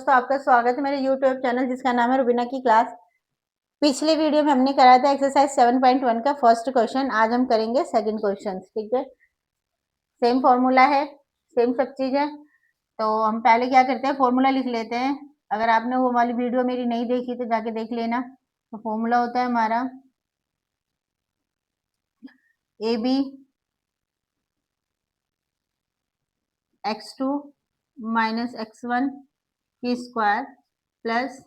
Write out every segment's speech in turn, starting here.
दोस्तों, आपका स्वागत है मेरे यूट्यूब चैनल जिसका नाम है रुबीना की क्लास। पिछले वीडियो में हमने कराया था एक्सरसाइज 7.1 का फर्स्ट क्वेश्चन। आज हम करेंगे सेकंड क्वेश्चन। ठीक है, सेम फॉर्मूला है, सेम सब चीज है। तो हम पहले क्या करते हैं, फॉर्मूला लिख लेते हैं। अगर आपने वो वाली वीडियो मेरी नहीं देखी तो जाके देख लेना। तो फॉर्मूला होता है हमारा A B x2 minus x1 की square plus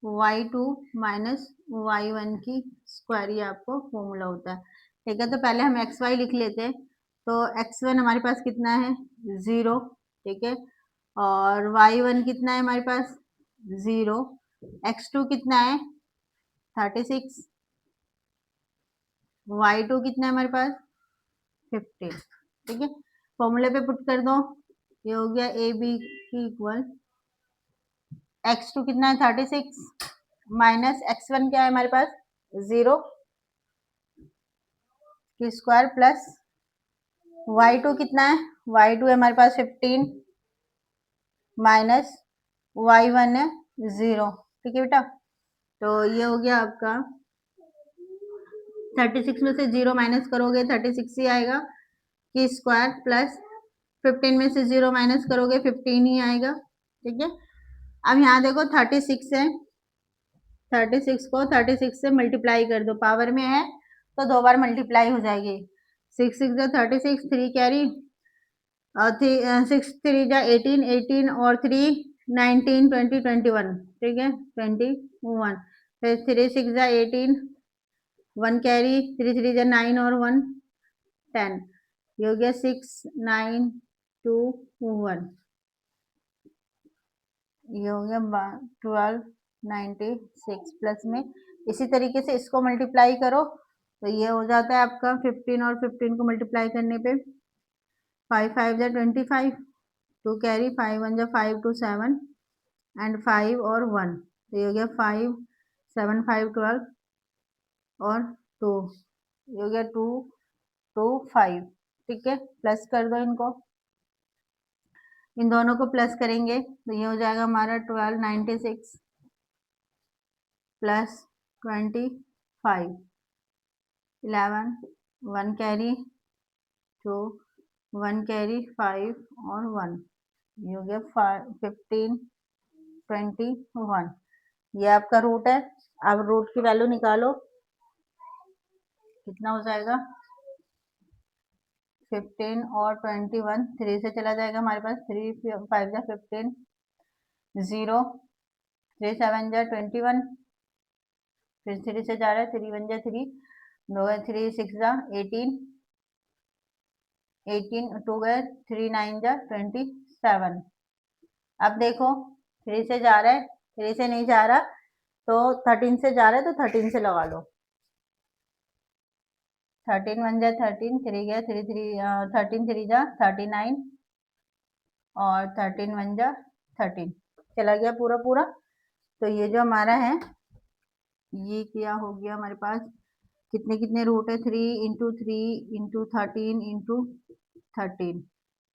y2 minus y1 की स्क्वायर, ये आपको फॉर्मूला होता है। ठीक है, तो पहले हम xy लिख लेते हैं। तो x1 हमारे पास कितना है, 0। ठीक है, और y1 कितना है हमारे पास, 0। x2 कितना है, 36। y2 कितना है हमारे पास, 15। ठीक है, फॉर्मूले पे पुट कर दो। ये हो गया ए बी की इक्वल x2 कितना है, 36 माइनस x1 क्या है हमारे पास, 0 की स्क्वायर प्लस y2 कितना है, y2 है हमारे पास 15 माइनस y1 है 0। ठीक है बेटा, तो ये हो गया आपका 36 में से 0 माइनस करोगे 36 ही आएगा की स्क्वायर प्लस 15 में से 0 माइनस करोगे 15 ही आएगा। ठीक है, अब यहाँ देखो 36 है, 36 को 36 से मल्टीप्लाई कर दो, पावर में है तो 2 बार मल्टीप्लाई हो जाएगी। 6 6 36, 3 कैरी, 6 3 जा 18, 18 और 3 19, 20 21। ठीक है, 21। फिर 3 6 जा 18, 1 कैरी, 3 3 जा 9 और 1 10। ये हो गया 6 9 2 1। ये हो गया 1296 प्लस में। इसी तरीके से इसको मल्टीप्लाई करो तो ये हो जाता है आपका 15 और 15 को मल्टीप्लाई करने पे 5 5 जा 25, 2 कैरी, 5 1 जा 5 2 7 एंड 5 और 1। तो ये हो गया 5 7 5 12 और 2, ये हो गया 2 2 5। ठीक है, प्लस कर दो इनको, इन दोनों को प्लस करेंगे तो ये हो जाएगा हमारा 1296 प्लस 25, 11, 1 कैरी, 2 1 कैरी, 5 और 1। ये हो गया 15 21। ये आपका रूट है। अब रूट की वैल्यू निकालो, कितना हो जाएगा, 15 और 21, 3 से चला जाएगा हमारे पास, 3 5 जा 15, 0 3 7 जा 21, फिर 3 से जा रहा है, 3 1 जा 3, 2 है 3 6 जा 18, 18 2 गए, 3 9 जा 27। अब देखो 3 से जा रहा है, 3 से नहीं जा रहा तो 13 से जा रहा है, तो 13 से लगा लो। 13 1 जा 13, 3 गया 3 3, 13 3 जा 39 और 13 1 जा 13, चला गया पूरा पूरा। तो ये जो हमारा है, ये क्या हो गया हमारे पास, कितने कितने रूट है, 3 इंटू 3 इंटू 13 इंटू 13।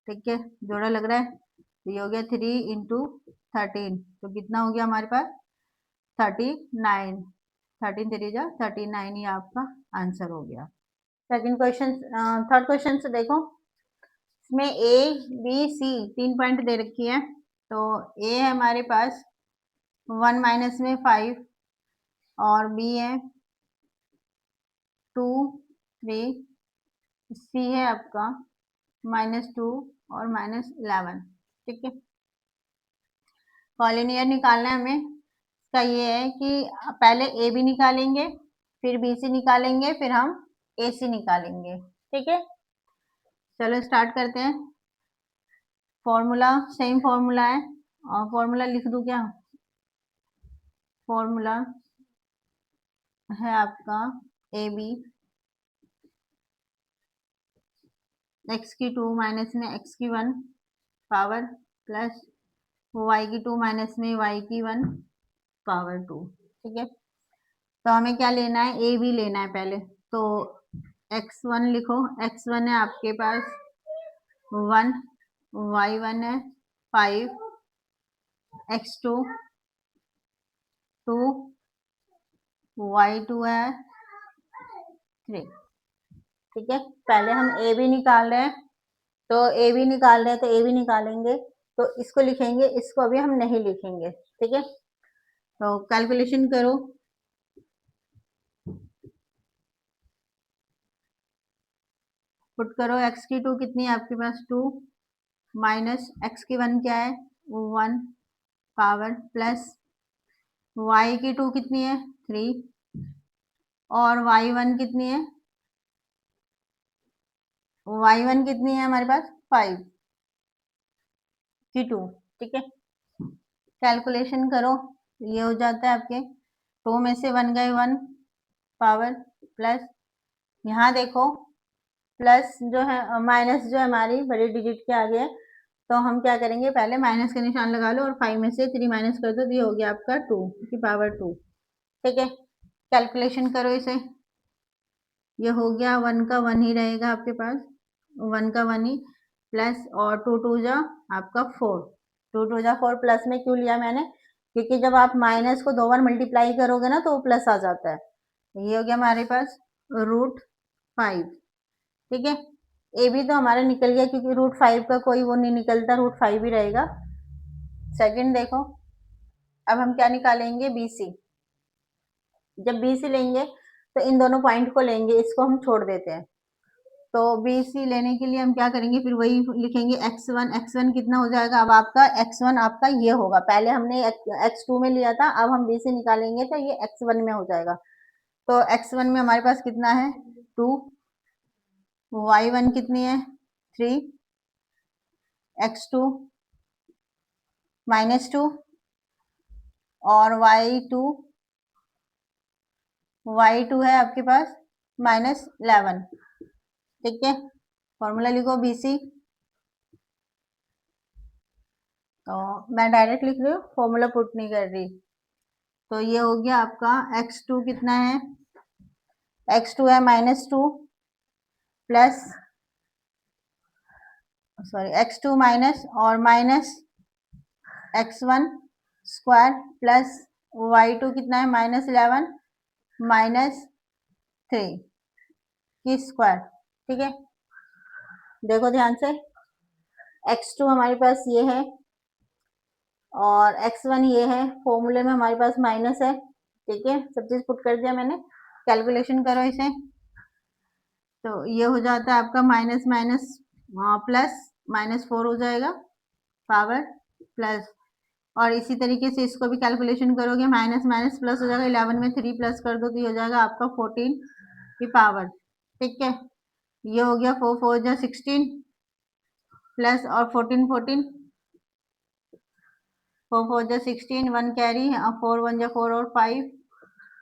ठीक है, जोड़ा लग रहा है, तो ये हो गया 3 इंटू 13, तो कितना हो गया हमारे पास, 39। 13 3 जा 39, ये आपका आंसर हो गया। सेकंड क्वेश्चन, थर्ड क्वेश्चन से देखो, इसमें ए बी सी 3 पॉइंट दे रखी है। तो ए है हमारे पास 1 माइनस में 5 और बी है 2 3, सी है आपका -2 और -11। ठीक है, कॉलिनियर निकालना है हमें। इसका ये है कि पहले ए बी निकालेंगे, फिर बी सी निकालेंगे, फिर हम ए सी निकालेंगे। ठीक है, चलो स्टार्ट करते हैं। फॉर्मूला सेम फॉर्मूला है, और फॉर्मूला लिख दूं क्या, फॉर्मूला है आपका ए बी एक्स की 2 माइनस में एक्स की 1 पावर प्लस वाई की 2 माइनस में वाई की 1 पावर 2। ठीक है, तो हमें क्या लेना है, ए बी लेना है पहले। तो x1 लिखो, x1 है आपके पास 1, y1 है 5 x2 2, y2 है 3। ठीक है, पहले हम ए भी निकाल रहे हैं, तो ए भी निकाल रहे हैं, तो ए भी निकालेंगे, तो इसको लिखेंगे, इसको अभी हम नहीं लिखेंगे। ठीक है, तो कैलकुलेशन करो। पुट करो, एक्स की 2 कितनी है आपके पास 2, माइनस एक्स की 1 क्या है 1 पावर, प्लस y की 2 कितनी है 3, और y1 कितनी है, y1 कितनी है हमारे पास 5 की 2। ठीक है, कैलकुलेशन करो, ये हो जाता है आपके 2 में से 1 गए 1 पावर, प्लस यहाँ देखो प्लस जो है माइनस जो है हमारी बड़ी डिजिट के आगे है, तो हम क्या करेंगे, पहले माइनस का निशान लगा लो और 5 में से 3 माइनस कर दो, तो ये हो गया आपका 2 की पावर 2। ठीक है, कैलकुलेशन करो इसे, ये हो गया 1 का 1 ही रहेगा आपके पास, 1 का 1 ही, प्लस और 2 2 जा आपका 4, 2 2 जा 4, प्लस में क्यों लिया मैंने, क्योंकि जब आप माइनस को 2 बार मल्टीप्लाई करोगे ना तो वो प्लस आ जाता है। ये हो गया हमारे पास √5। ठीक है, ए भी तो हमारा निकल गया, क्योंकि √5 का कोई वो नहीं निकलता, √5 ही रहेगा। सेकंड देखो, अब हम क्या निकालेंगे, बीसी। जब बीसी लेंगे तो इन दोनों पॉइंट को लेंगे, इसको हम छोड़ देते हैं। तो बीसी लेने के लिए हम क्या करेंगे, फिर वही लिखेंगे x1, x1 कितना हो जाएगा, अब आपका x1 आपका ये होगा, पहले हमने x2 में लिया था, अब हम बीसी निकालेंगे तो ये x1 में हो जाएगा। तो x1 में हमारे पास कितना है 2, y1 कितनी है 3, x2 -2, और y2 है आपके पास -11। ठीक है, फॉर्मूला लिखो बीसी, तो मैं डायरेक्ट लिख रही हूँ, फॉर्मूला पुट नहीं कर रही। तो ये हो गया आपका x2 कितना है, x2 है -2 प्लस, सॉरी x2 माइनस और minus x1 square, plus y2 कितना है -11 -3 की स्क्वायर। ठीक है, देखो ध्यान से, x2 हमारे पास ये है और x1 ये है, फॉर्मूले में हमारे पास माइनस है। ठीक है, सब चीज पुट कर दिया मैंने, कैलकुलेशन करो इसे, तो ये हो जाता है आपका माइनस माइनस प्लस -4 हो जाएगा पावर, प्लस, और इसी तरीके से इसको भी कैलकुलेशन करोगे, माइनस माइनस प्लस हो जाएगा, 11 में 3 प्लस कर दो तो ये हो जाएगा आपका 14 की पावर। ठीक है, ये हो गया 4 4 जा 16 प्लस और 14 14, 4 4 जा 16, 1 कैरी, 4 1 जा 4 और 5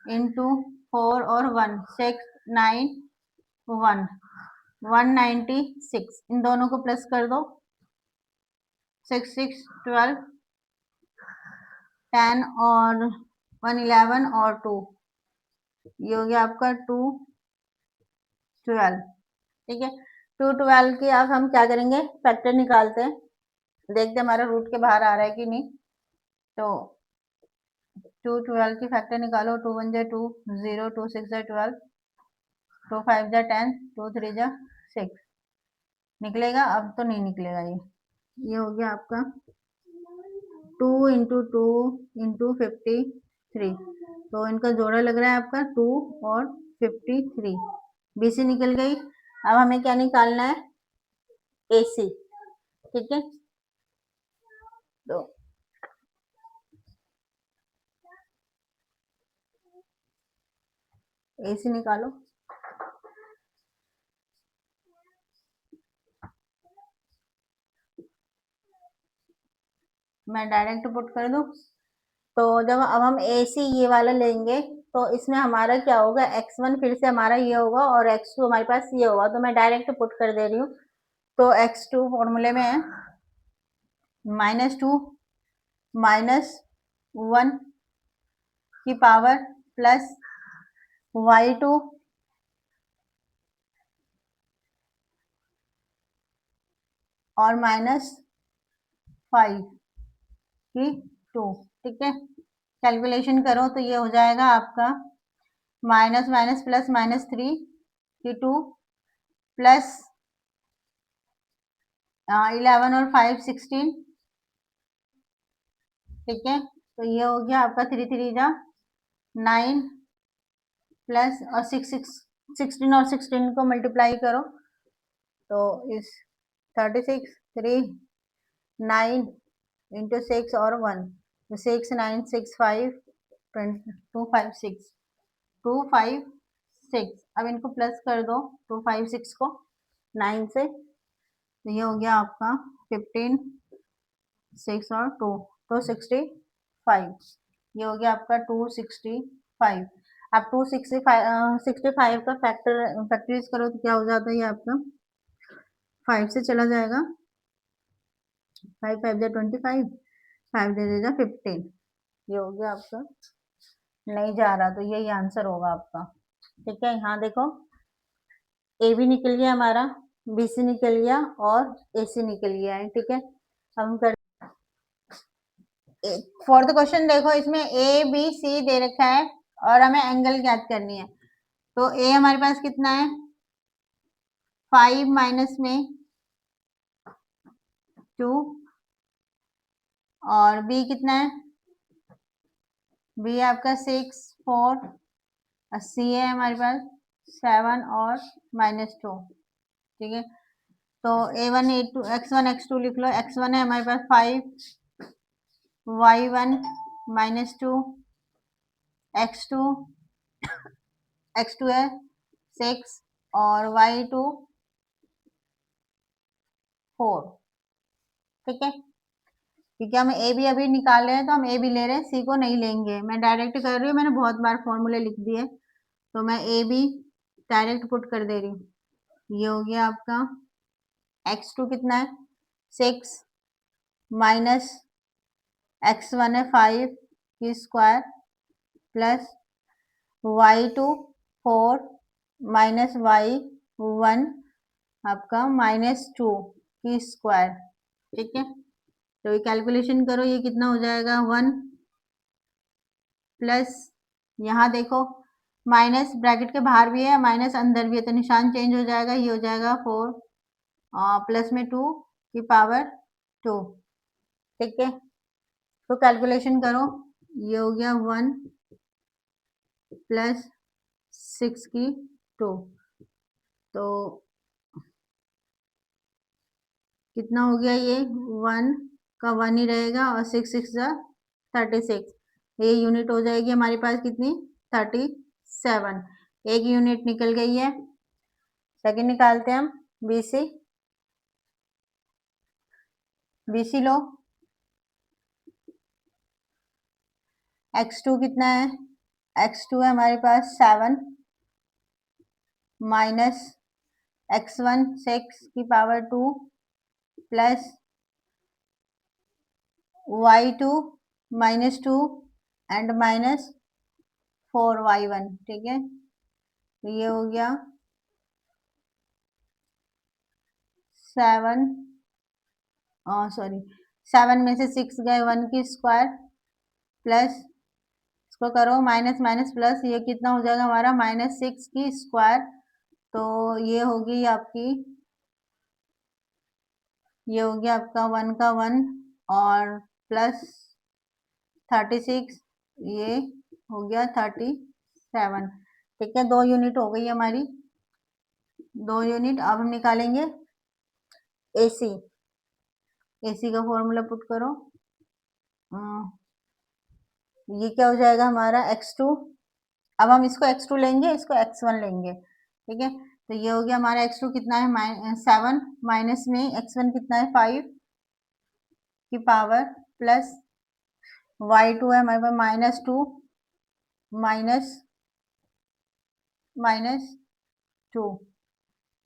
इंटू 4 और 1 6 9 1 196, इन दोनों को प्लस कर दो, 6 6 12 10 और 1 11 और 2, ये हो गया आपका 2 12। ठीक है, 2 12 की अब हम क्या करेंगे, फैक्टर निकालते हैं, देखते हैं हमारा रूट के बाहर आ रहा है कि नहीं। तो 2 12 की फैक्टर निकालो, 2 1 जा 2 0, 2 6 जा 12, 2 5 जा 10, 2 3 जा 6, निकलेगा, अब तो नहीं निकलेगा ये हो गया आपका 2 इंटू 2 इंटू 53, तो इनका जोड़ा लग रहा है आपका 2 और 53, बीसी निकल गई। अब हमें क्या निकालना है, एसी। ठीक है, तो एसी निकालो, मैं डायरेक्ट पुट कर दूं, तो जब अब हम एसी ये वाला लेंगे तो इसमें हमारा क्या होगा, x1 फिर से हमारा ये होगा और x2 हमारे पास ये होगा, तो मैं डायरेक्ट पुट कर दे रही हूँ। तो x2 फॉर्मूले में है -2 -1 की पावर, प्लस y2 और -5 की 2। ठीक है, कैलकुलेशन करो तो ये हो जाएगा आपका माइनस माइनस प्लस माइनस 3 की 2 प्लस 11 और 5 16। ठीक है, तो ये हो गया आपका 3 3 जा 9 प्लस और 6 6 16 और 16 को मल्टीप्लाई करो तो इस 36 3 9 इंटू 6 और 1 तो 6 9 6 5 2 5 6 2 5 6। अब इनको प्लस कर दो 2 5 6 को 9 से, तो ये हो गया आपका 15 6 और 2 तो 65। ये हो गया आपका 265। आप 265 का फैक्टराइज करो तो क्या हो जाता है, ये आपका 5 से चला जाएगा, 5 5 जा 25, 5 दे देगा 15। ये हो गया आपका, नहीं जा रहा तो यही आंसर होगा आपका। ठीक है, यहाँ देखो ए भी निकल गया हमारा, बी सी निकल गया और ए सी निकल गया है। ठीक है, अब हम कर फोर्थ क्वेश्चन देखो, इसमें ए बी सी दे रखा है और हमें एंगल ज्ञात करनी है। तो ए हमारे पास कितना है 5 माइनस में 2 और बी कितना है, बी आपका 6 4 और सी है हमारे पास 7 और -2। ठीक है, तो a1 a2 x1 x2 लिख लो। x1 है हमारे पास 5, y1 -2, x2 है 6 और y2 4। ठीक है, क्योंकि हम ए भी अभी निकाल रहे हैं तो हम ए भी ले रहे हैं, सी को नहीं लेंगे। मैं डायरेक्ट कर रही हूँ, मैंने बहुत बार फॉर्मूले लिख दिए तो मैं ए भी डायरेक्ट पुट कर दे रही हूँ। ये हो गया आपका x2 कितना है 6 माइनस x1 है 5 की square plus y2 4 minus y1 आपका -2 की स्क्वायर। ठीक है, तो ये कैलकुलेशन करो, ये कितना हो जाएगा 1 प्लस, यहाँ देखो माइनस ब्रैकेट के बाहर भी है माइनस अंदर भी है तो निशान चेंज हो जाएगा, ये हो जाएगा 4 प्लस में 2 की पावर 2। ठीक है, तो कैलकुलेशन करो, ये हो गया 1 प्लस 6 की 2, तो कितना हो गया, ये 1 का 1 ही रहेगा और 6 6 जा 36, ये यूनिट हो जाएगी हमारे पास कितनी 37। एक यूनिट निकल गई है। सेकंड निकालते हैं हम, बीसी। बीसी लो, x2 कितना है, x2 है हमारे पास 7 माइनस x1 6 की power 2 plus y2 -2 and -4y1। ठीक है, तो ये हो गया 7 सॉरी 7 में से 6 गए 1 की स्क्वायर प्लस, इसको करो माइनस माइनस प्लस, ये कितना हो जाएगा हमारा -6 की स्क्वायर, तो ये होगी आपकी, ये हो गया आपका 1 का 1 और प्लस 36, ये हो गया 37। ठीक है, 2 यूनिट हो गई हमारी, 2 यूनिट। अब हम निकालेंगे एसी। एसी का फॉर्मूला पुट करो, ये क्या हो जाएगा हमारा x2। अब हम इसको x2 लेंगे, इसको x1 लेंगे। ठीक है, तो ये हो गया हमारा x2 कितना है 7 माइनस में x1 कितना है 5 की पावर प्लस y2 है हमारे पास -2 माइनस -2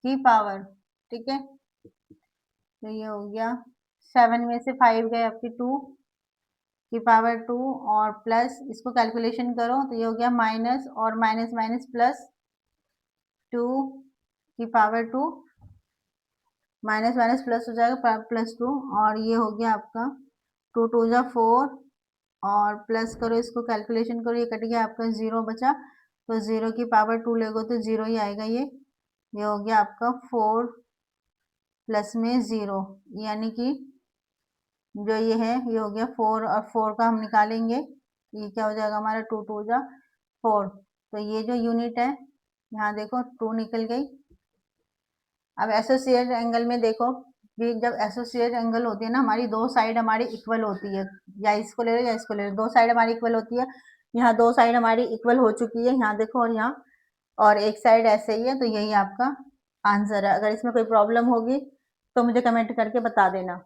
की पावर। ठीक है, तो ये हो गया 7 में से 5 गए आपकी 2 की पावर 2 और प्लस, इसको कैलकुलेशन करो तो ये हो गया माइनस और माइनस माइनस प्लस 2 की पावर 2 माइनस माइनस प्लस हो जाएगा +2 और ये हो गया आपका 2 2 जा 4 और प्लस करो, इसको कैलकुलेशन करो, ये कट गया आपका 0 बचा, तो 0 की पावर 2 लोगे तो 0 ही आएगा। ये हो गया आपका 4 प्लस में 0, यानी कि जो ये है ये हो गया 4, और 4 का हम निकालेंगे, ये क्या हो जाएगा हमारा 2 2 जा 4, तो ये जो यूनिट है यहाँ देखो 2 निकल गई। अब एसोसिएट एंगल में देखो कि जब एसोसिएट एंगल होती है ना, हमारी दो साइड हमारी इक्वल होती है, या इसको ले लो या इसको ले लो, दो साइड हमारी इक्वल होती है। यहाँ दो साइड हमारी इक्वल हो चुकी है, यहाँ देखो और यहाँ, और एक साइड ऐसे ही है, तो यही आपका आंसर है। अगर इसमें कोई प्रॉब्लम होगी तो मुझे कमेंट करके बता देना।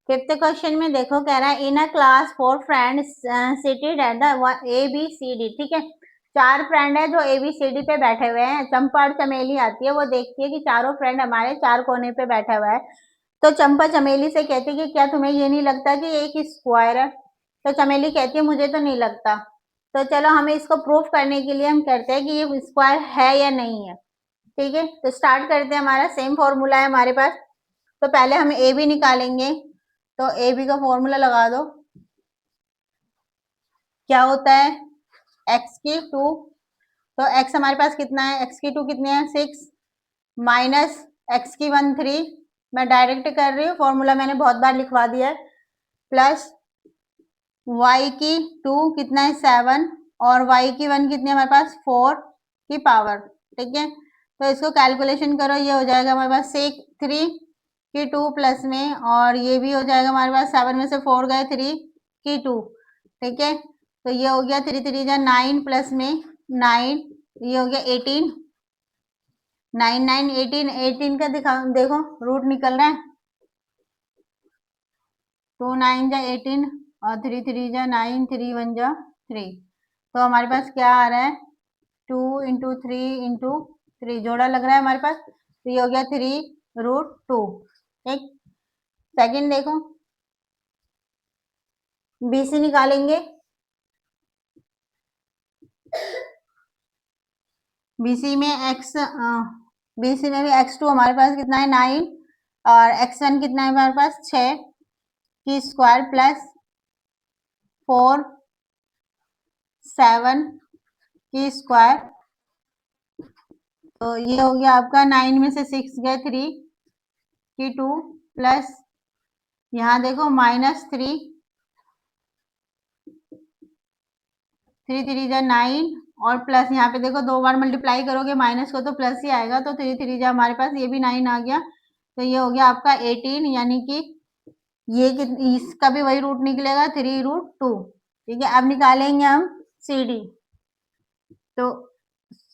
फिफ्थ क्वेश्चन में देखो, कह रहा है in a class 4 friends seated at the ABCD, ठीक है, 4 फ्रेंड है जो ABCD पे बैठे हुए हैं। चंपा और चमेली आती है, वो देखती है कि चारों फ्रेंड हमारे 4 कोने पे बैठा हुआ है, तो चंपा चमेली से कहती है कि क्या तुम्हें ये नहीं लगता कि एक स्क्वायर है? तो चमेली कहती है मुझे तो नहीं लगता। तो चलो हमें इसको प्रूफ करने के लिए हम कहते हैं कि ये स्क्वायर है या नहीं है, ठीक है। तो स्टार्ट करते हैं, हमारा सेम फॉर्मूला है हमारे पास। तो पहले हम ए बी निकालेंगे, तो ए बी का फॉर्मूला लगा दो, क्या होता है एक्स की 2, तो एक्स हमारे पास कितना है, एक्स की 2 कितने हैं 6, माइनस एक्स की 1 3, मैं डायरेक्ट कर रही हूँ, फॉर्मूला मैंने बहुत बार लिखवा दिया है, प्लस y की 2 कितना है 7, और y की 1 कितनी है हमारे पास 4 की पावर, ठीक है। तो इसको कैलकुलेशन करो, ये हो जाएगा हमारे पास 6 3 की 2 प्लस में, और ये भी हो जाएगा हमारे पास 7 में से 4 गए 3 की 2, ठीक है। तो ये हो गया 3 3 जा 9 प्लस में 9, ये हो गया 18, 9 9 18, 18 का दिखा देखो रूट निकल रहा है, 2 9 जा 18 और 3 3 जा 9, 3 1 जा 3, तो हमारे पास क्या आ रहा है 2 इंटू 3 इंटू 3, जोड़ा लग रहा है हमारे पास, तो ये हो गया 3√2, ठीक। सेकंड देखो, BC निकालेंगे, BC में BC में भी x2 हमारे पास कितना है 9, और x1 कितना है हमारे पास 6 की स्क्वायर प्लस 4 7 की स्क्वायर, तो ये हो गया आपका 9 में से 6 गए 3 की 2 प्लस, यहाँ देखो -3, 3 3 जा 9, और प्लस यहाँ पे देखो 2 बार मल्टीप्लाई करोगे माइनस को तो प्लस ही आएगा, तो 3 3 जा हमारे पास ये भी 9 आ गया, तो ये हो गया आपका 18, यानी कि ये इसका भी वही रूट निकलेगा 3√2, ठीक है। अब निकालेंगे हम CD, तो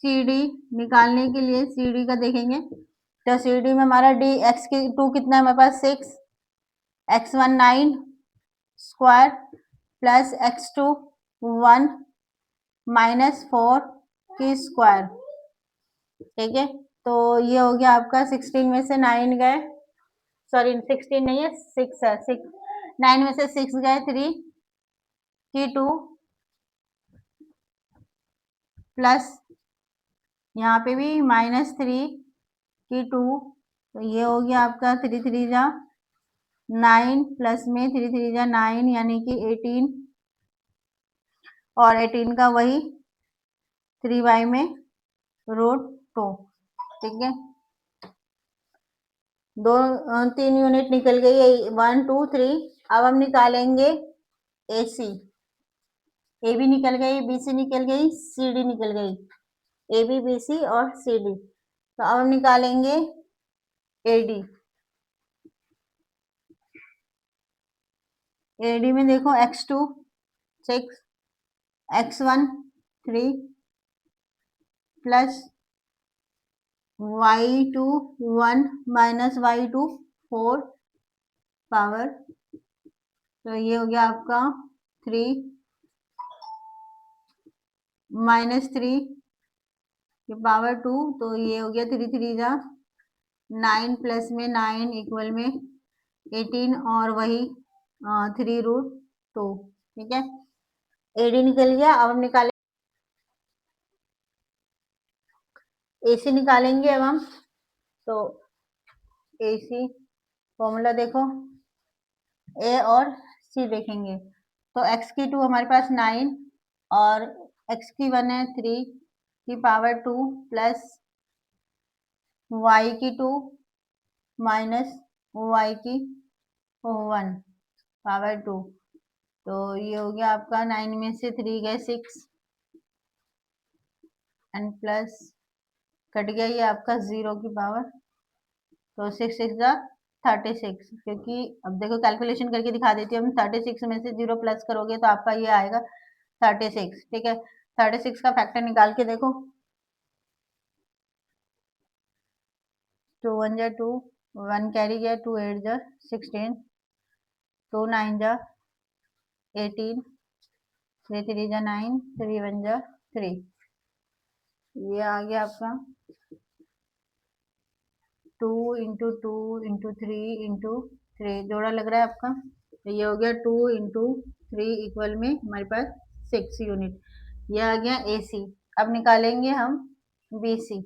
CD निकालने के लिए CD का देखेंगे, तो CD में हमारा D x की 2 कितना है हमारे पास 6, x1 9 स्क्वायर प्लस x2 1 -4 की स्क्वायर, ठीक है। तो ये हो गया आपका 16 में से 9 गए, सॉरी 16 नहीं है 6 है, 6 9 में से 6 गए 3 की 2 प्लस यहाँ पे भी -3 की 2, तो ये हो गया आपका 3 3 जा 9 प्लस में 3 3 जा 9, यानी कि 18, और 18 का वही 3y में √2, ठीक है। 3 यूनिट निकल गई, 1 2 3। अब हम निकालेंगे AC, AB निकल गई, BC निकल गई, CD निकल गई, AB BC और CD, तो अब हम निकालेंगे AD। AD में देखो x2 6, x1 3 plus y2 1 minus y2 4 power, तो ये हो गया आपका 3 -3 की पावर 2, तो ये हो गया 3 3 जा 9 प्लस में 9 इक्वल में 18, और वही 3√2, ठीक है। AD निकल गया। अब हम निकालें AC निकालेंगे अब हम, तो AC फॉर्मूला देखो, A और C देखेंगे, तो x की 2 हमारे पास 9 और x की 1 है 3 की पावर 2 प्लस y की 2 माइनस y की 1 पावर 2। तो ये हो गया आपका 9 में से 3 गए 6 एंड प्लस कट गया ये आपका 0 की पावर, तो 6 6 जा 36। क्योंकि अब देखो कैलकुलेशन करके दिखा देती हूँ, हम 36 में से 0 प्लस करोगे तो आपका ये आएगा 36। ठीक है, 36 का फैक्टर निकाल के देखो। 2 1 जा 2, 1 कैरी गया, 2 8 जा 16, 2 9 जा 18, 3 3 जा 9, 3 1 जा 3। ये आ गया आपका 2 इंटू 2 इंटू 3 इंटू 3, जोड़ा लग रहा है आपका। तो ये हो गया 2 इंटू 3 इक्वल में हमारे पास 6 यूनिट। ये आ गया AC। अब निकालेंगे हम BC।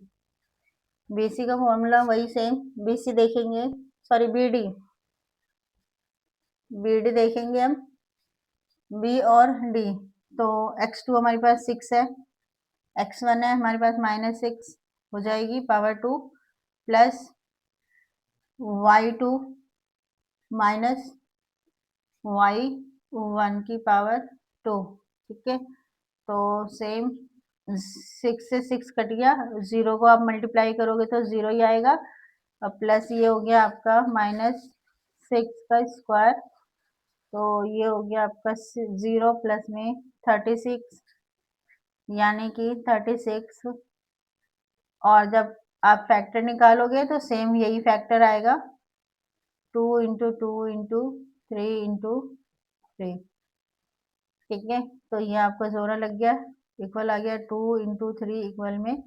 BC का फॉर्मूला वही सेम, BC देखेंगे, सॉरी BD देखेंगे हम, B और D। तो x2 हमारे पास 6 है, x1 है हमारे पास -6 हो जाएगी power 2 plus y2 minus y1 की पावर 2। ठीक है, तो सेम 6 से 6 कट गया, 0 को आप मल्टीप्लाई करोगे तो 0 ही आएगा। अब प्लस ये हो गया आपका -6 का स्क्वायर, तो ये हो गया आपका 0 प्लस में 36 यानी कि 36। और जब आप फैक्टर निकालोगे तो सेम यही फैक्टर आएगा, 2 इंटू 2 इंटू 3 इंटू 3। ठीक है, तो ये आपका जोड़ा लग गया, इक्वल आ गया 2 इंटू 3 इक्वल में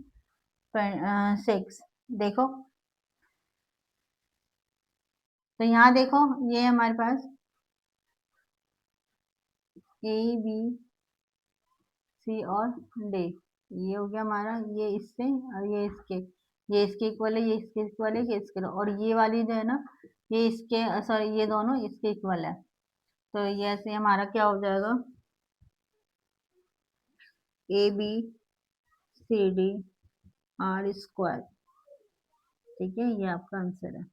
6। देखो, तो यहाँ देखो ये हमारे पास ABC और D, ये हो गया हमारा, ये इससे और ये इसके इक्वल है, ये इसके इक्वल है, ये इसके, और ये वाली जो है ना, ये इसके, सॉरी ये दोनों इसके इक्वल है। तो ये ऐसे हमारा क्या हो जाएगा, ABCD R स्क्वायर। ठीक है, ये आपका आंसर है।